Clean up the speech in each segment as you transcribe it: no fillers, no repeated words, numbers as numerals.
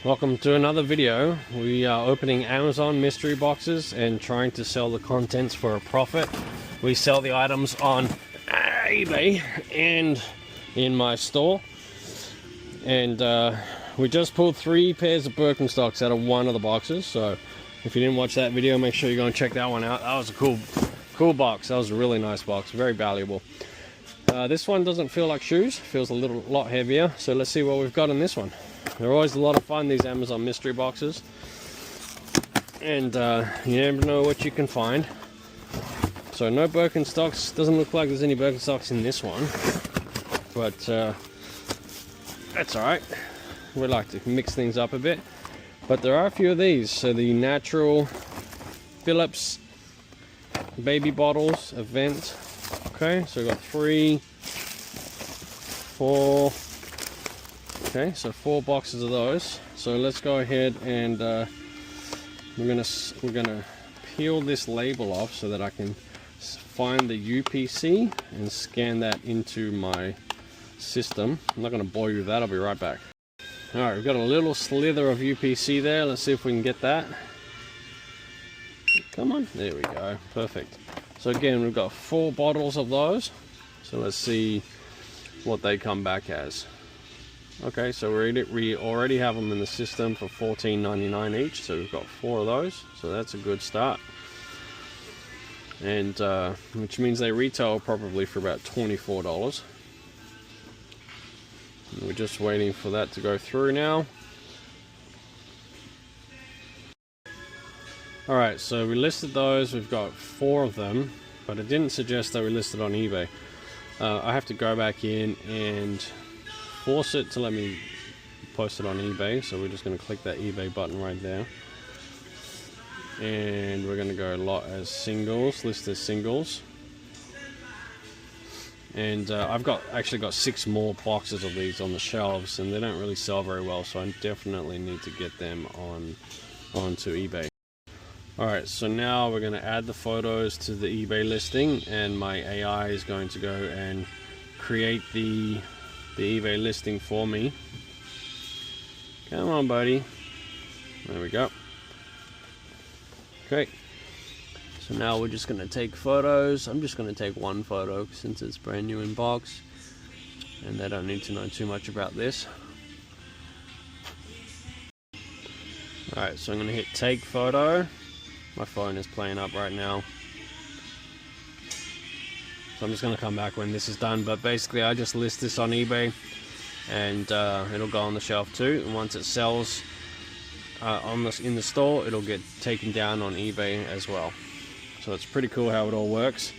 Welcome to another video. We are opening Amazon mystery boxes and trying to sell the contents for a profit. We sell the items on eBay and in my store. And we just pulled 3 pairs of Birkenstocks out of one of the boxes. So if you didn't watch that video, make sure you go and check that one out. That was a cool box. That was a really nice box, very valuable. This one doesn't feel like shoes, feels a lot heavier. So let's see what we've got in this one. They're always a lot of fun, these Amazon mystery boxes, and you never know what you can find. So no Birkenstocks, doesn't look like there's any Birkenstocks in this one, but that's alright. We like to mix things up a bit, but there are a few of these. So the natural Philips baby bottles, Avent. Okay, so we've got 3, 4. Okay, so 4 boxes of those. So let's go ahead and we're gonna peel this label off so that I can find the UPC and scan that into my system. I'm not gonna bore you with that. I'll be right back. All right, we've got a little slither of UPC there. Let's see if we can get that. Come on, there we go. Perfect. So again, we've got 4 bottles of those. So let's see what they come back as. Okay, so we already have them in the system for $14.99 each, so we've got 4 of those, so that's a good start. And which means they retail probably for about $24. And we're just waiting for that to go through now. Alright, so we listed those, we've got 4 of them, but it didn't suggest that we listed on eBay. I have to go back in and force it to let me post it on eBay, so we're just going to click that eBay button right there, and we're going to go lot as singles, list as singles, and I've actually got 6 more boxes of these on the shelves, and they don't really sell very well, so I definitely need to get them onto eBay. Alright, so now we're going to add the photos to the eBay listing, and my AI is going to go and create the eBay listing for me. Come on, buddy. There we go. Okay. So now we're just going to take photos. I'm just going to take 1 photo since it's brand new in box, and they don't need to know too much about this. Alright, so I'm going to hit take photo. My phone is playing up right now, so I'm just going to come back when this is done. But basically I just list this on eBay, and it'll go on the shelf too, and once it sells in the store, it'll get taken down on eBay as well. So it's pretty cool how it all works.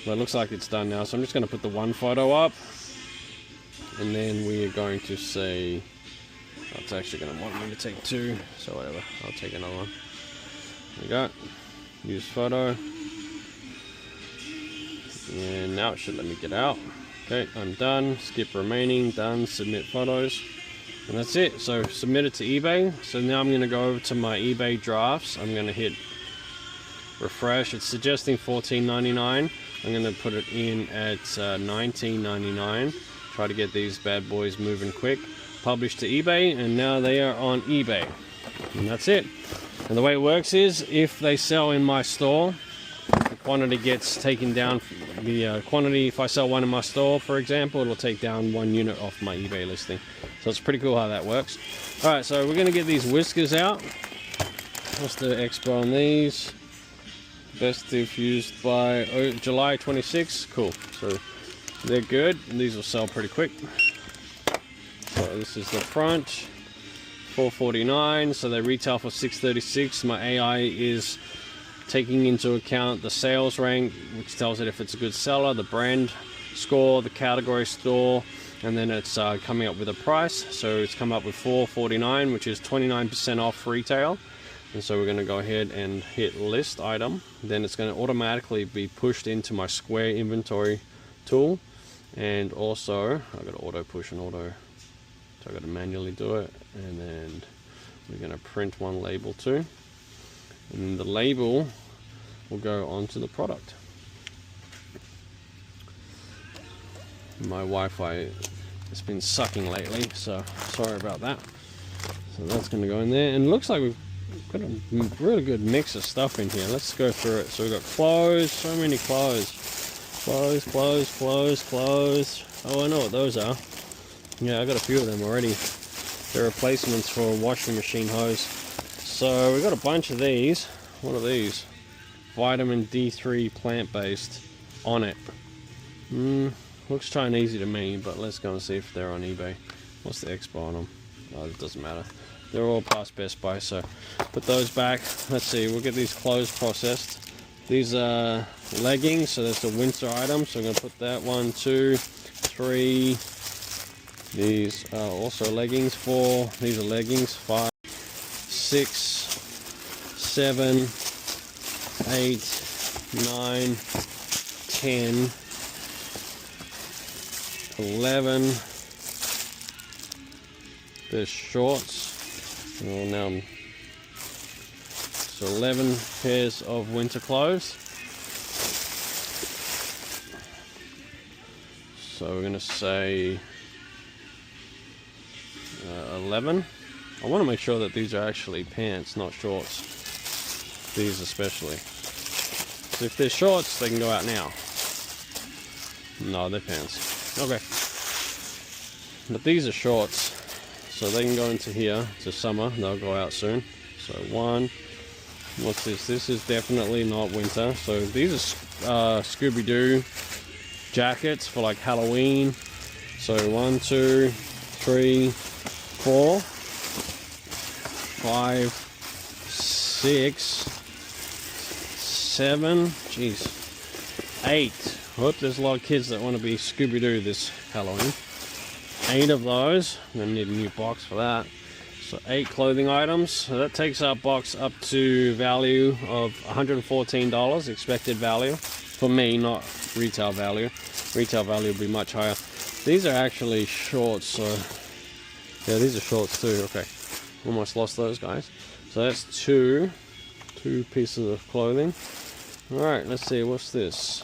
But it looks like it's done now, so I'm just going to put the 1 photo up, and then we are going to say, it's actually going to want me to take 2, so whatever, I'll take another one. There we go. Use photo. And now it should let me get out. Okay, I'm done. Skip remaining. Done. Submit photos. And that's it. So submit it to eBay. So now I'm going to go over to my eBay drafts. I'm going to hit refresh. It's suggesting $14.99. I'm going to put it in at $19.99. Try to get these bad boys moving quick. Publish to eBay, and now they are on eBay. And that's it. And the way it works is, if they sell in my store, the quantity gets taken down. The quantity, if I sell 1 in my store, for example, it'll take down 1 unit off my eBay listing. So it's pretty cool how that works. Alright, so we're going to get these whiskers out. What's the expo on these? Best if used by July 26. Cool. So they're good. And these will sell pretty quick. So this is the front. $4.49, so they retail for $6.36. My AI is taking into account the sales rank, which tells it if it's a good seller, the brand score, the category store, and then it's coming up with a price. So it's come up with $4.49, which is 29% off retail. And so we're going to go ahead and hit list item. Then it's going to automatically be pushed into my Square inventory tool, and also I've got auto push and auto. So I've got to manually do it, and then we're going to print 1 label too, and then the label will go onto the product. My Wi-Fi has been sucking lately, so sorry about that. So that's going to go in there, and it looks like we've got a really good mix of stuff in here. Let's go through it. So we've got clothes, so many clothes. Clothes, clothes, clothes, clothes. Oh, I know what those are. Yeah, I got a few of them already. They're replacements for a washing machine hose. So we've got a bunch of these. What are these? Vitamin D3 plant-based on it. Looks Chinese to me, but let's go and see if they're on eBay. What's the expo on them? Oh, it doesn't matter. They're all past Best Buy, so put those back. Let's see, we'll get these clothes processed. These are leggings, so that's a winter item, so I'm going to put that 1, 2, 3. These are also leggings. 4. These are leggings. 5, 6, 7, 8, 9, 10, 11. There's shorts. Well, now so 11 pairs of winter clothes. So we're going to say 11. I want to make sure that these are actually pants, not shorts. These especially. So if they're shorts, they can go out now. No, they're pants. Okay. But these are shorts. So they can go into here to summer. They'll go out soon. So 1. What's this? This is definitely not winter. So these are Scooby-Doo jackets for like Halloween. So 1, 2, 3, 4, 5, 6, 7. Jeez. 8. Whoop, there's a lot of kids that want to be Scooby-Doo this Halloween. 8 of those. I'm going to need a new box for that. So 8 clothing items. So that takes our box up to value of $114 expected value. For me, not retail value. Retail value will be much higher. These are actually shorts. So yeah, these are shorts too. Okay. Almost lost those guys. So that's two pieces of clothing. Alright, let's see. What's this?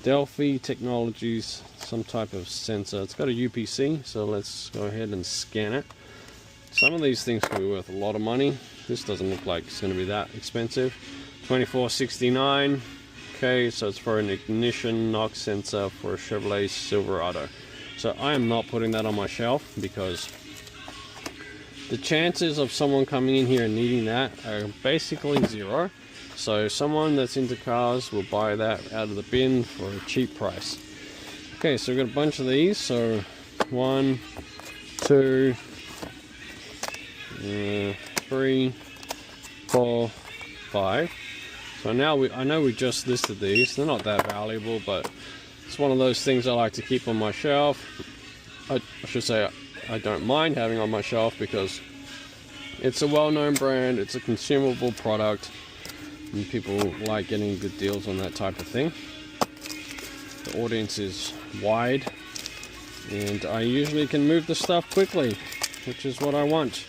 Delphi Technologies, some type of sensor. It's got a UPC, so let's go ahead and scan it. Some of these things could be worth a lot of money. This doesn't look like it's going to be that expensive. $24.69. Okay, so it's for an ignition knock sensor for a Chevrolet Silverado. So I am not putting that on my shelf because the chances of someone coming in here and needing that are basically zero. So someone that's into cars will buy that out of the bin for a cheap price. Okay, so we've got a bunch of these. So 1, 2, 3, 4, 5. So now I know we just listed these. They're not that valuable, but it's one of those things I like to keep on my shelf. I should say I don't mind having on my shelf because it's a well-known brand. It's a consumable product. And people like getting good deals on that type of thing. The audience is wide, and I usually can move the stuff quickly, which is what I want.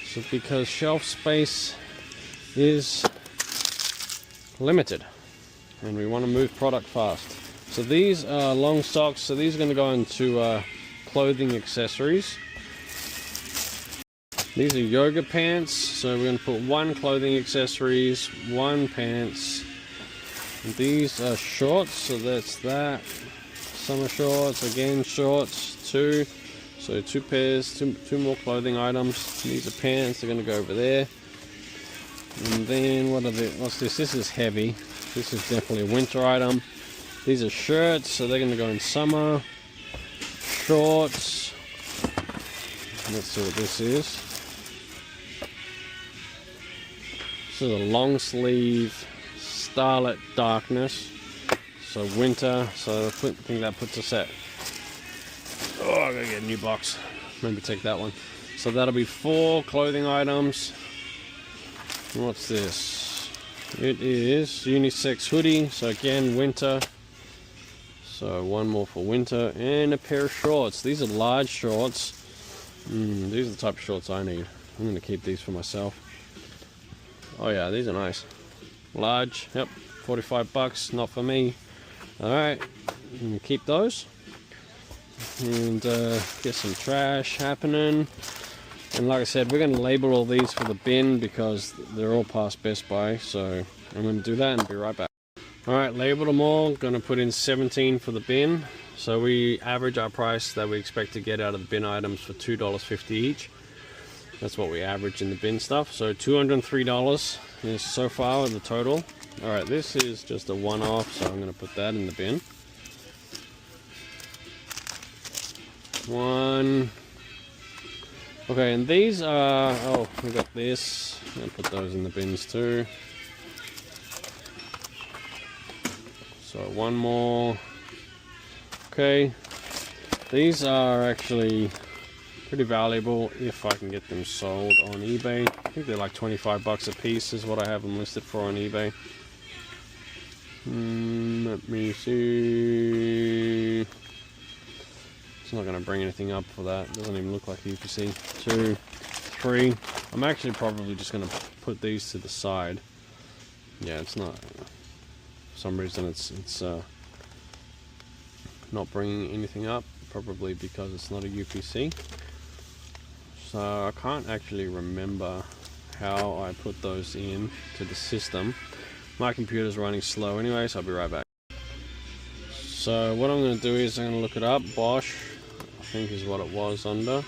So because shelf space is limited, and we want to move product fast. So these are long socks. So these are going to go into clothing accessories. These are yoga pants, so we're going to put 1 clothing accessories, 1 pants. And these are shorts, so that's that. Summer shorts, again shorts, 2. So 2 pairs, two more clothing items. These are pants, they're going to go over there. And then what's this? This is heavy. This is definitely a winter item. These are shirts, so they're going to go in summer. Shorts. Let's see what this is. This is a long sleeve Starlet Darkness, so winter. So I think that puts us at, oh, I gotta get a new box, maybe take that one. So that'll be 4 clothing items. What's this? It is unisex hoodie, so again winter. So 1 more for winter, and a pair of shorts. These are large shorts. These are the type of shorts I need. I'm gonna keep these for myself. Oh yeah, these are nice. Large, yep, 45 bucks, not for me. Alright, keep those. And get some trash happening. And like I said, we're going to label all these for the bin because they're all past Best Buy. So I'm going to do that and be right back. Alright, labeled them all. Going to put in 17 for the bin. So we average our price that we expect to get out of the bin items for $2.50 each. That's what we average in the bin stuff. So $203 is so far the total. Alright, this is just a one-off, so I'm going to put that in the bin. One. Okay, and these are, oh, we got this. I'm going to put those in the bins too. So one more. Okay, these are actually pretty valuable if I can get them sold on eBay. I think they're like 25 bucks a piece is what I have them listed for on eBay. Let me see. It's not going to bring anything up for that. Doesn't even look like UPC. 2, 3. I'm actually probably just going to put these to the side. Yeah, it's not. For some reason, it's not bringing anything up. Probably because it's not a UPC. So I can't actually remember how I put those in to the system. My computer's running slow anyway, so I'll be right back. So what I'm going to do is I'm going to look it up. Bosch, I think is what it was under.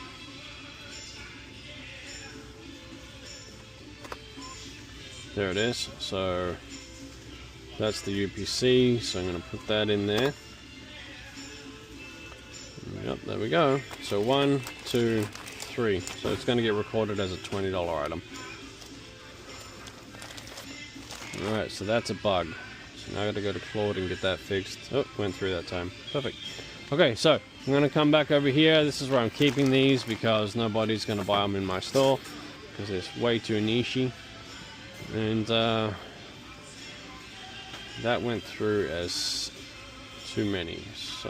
There it is. So that's the UPC, so I'm going to put that in there. Yep, there we go. So 1, 2, 3. So it's going to get recorded as a $20 item. Alright, so that's a bug. So now I got to go to Claude and get that fixed. Oh, went through that time. Perfect. Okay, so I'm going to come back over here. This is where I'm keeping these because nobody's going to buy them in my store because it's way too nichey. And that went through as too many. So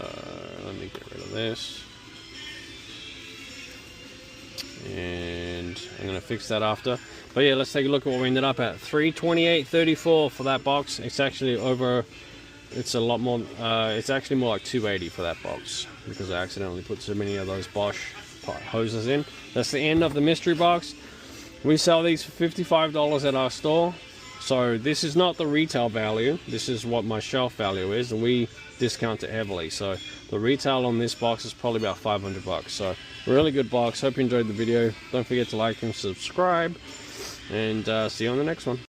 let me get rid of this. And I'm going to fix that after. But yeah, let's take a look at what we ended up at. $328.34 for that box. It's actually over, it's a lot more, it's actually more like $280 for that box because I accidentally put so many of those Bosch hoses in. That's the end of the mystery box. We sell these for $55 at our store. So this is not the retail value. This is what my shelf value is, and we discount it heavily. So the retail on this box is probably about 500 bucks. So really good box. Hope you enjoyed the video. Don't forget to like and subscribe, and see you on the next one.